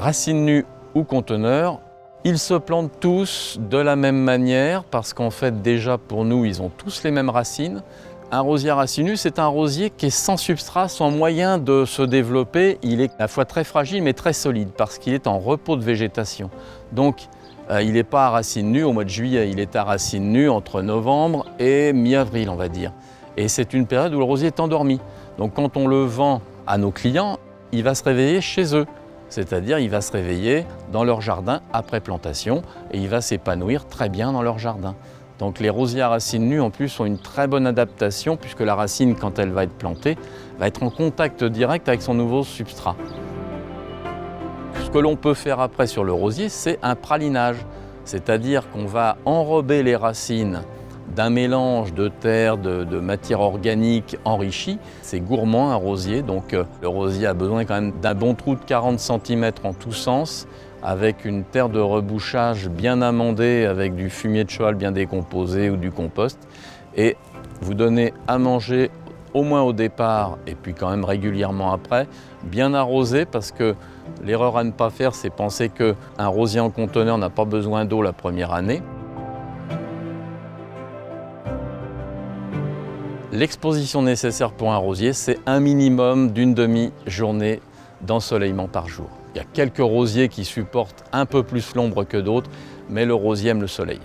Racines nues ou conteneurs, ils se plantent tous de la même manière parce qu'en fait déjà pour nous ils ont tous les mêmes racines. Un rosier à racines nues, c'est un rosier qui est sans substrat, sans moyen de se développer. Il est à la fois très fragile mais très solide parce qu'il est en repos de végétation. Donc il n'est pas à racines nues au mois de juillet, il est à racines nues entre novembre et mi-avril on va dire. Et c'est une période où le rosier est endormi. Donc quand on le vend à nos clients, il va se réveiller chez eux. C'est-à-dire il va se réveiller dans leur jardin après plantation et il va s'épanouir très bien dans leur jardin. Donc les rosiers à racines nues en plus ont une très bonne adaptation puisque la racine quand elle va être plantée va être en contact direct avec son nouveau substrat. Ce que l'on peut faire après sur le rosier, c'est un pralinage. C'est-à-dire qu'on va enrober les racines d'un mélange de terre, de matière organique enrichie. C'est gourmand un rosier, donc le rosier a besoin quand même d'un bon trou de 40 cm en tous sens, avec une terre de rebouchage bien amendée, avec du fumier de cheval bien décomposé ou du compost. Et vous donnez à manger au moins au départ et puis quand même régulièrement après, bien arrosé parce que l'erreur à ne pas faire, c'est penser qu'un rosier en conteneur n'a pas besoin d'eau la première année. L'exposition nécessaire pour un rosier, c'est un minimum d'une demi-journée d'ensoleillement par jour. Il y a quelques rosiers qui supportent un peu plus l'ombre que d'autres, mais le rosier aime le soleil.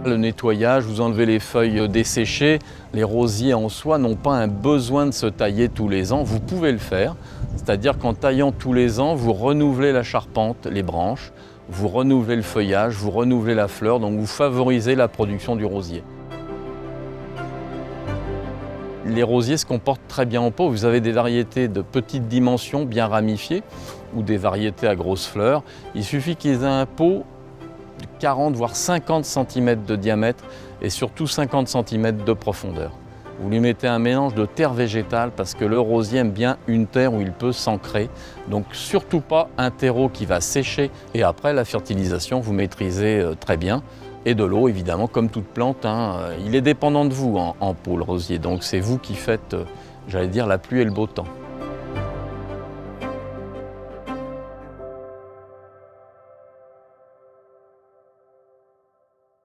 Le nettoyage, vous enlevez les feuilles desséchées. Les rosiers en soi n'ont pas un besoin de se tailler tous les ans. Vous pouvez le faire, c'est-à-dire qu'en taillant tous les ans, vous renouvelez la charpente, les branches, vous renouvelez le feuillage, vous renouvelez la fleur, donc vous favorisez la production du rosier. Les rosiers se comportent très bien en pot. Vous avez des variétés de petites dimensions bien ramifiées ou des variétés à grosses fleurs. Il suffit qu'ils aient un pot de 40 voire 50 cm de diamètre et surtout 50 cm de profondeur. Vous lui mettez un mélange de terre végétale parce que le rosier aime bien une terre où il peut s'ancrer. Donc surtout pas un terreau qui va sécher. Et après la fertilisation, vous maîtrisez très bien. Et de l'eau, évidemment, comme toute plante, il est dépendant de vous en pot, le rosier. Donc c'est vous qui faites, j'allais dire, la pluie et le beau temps.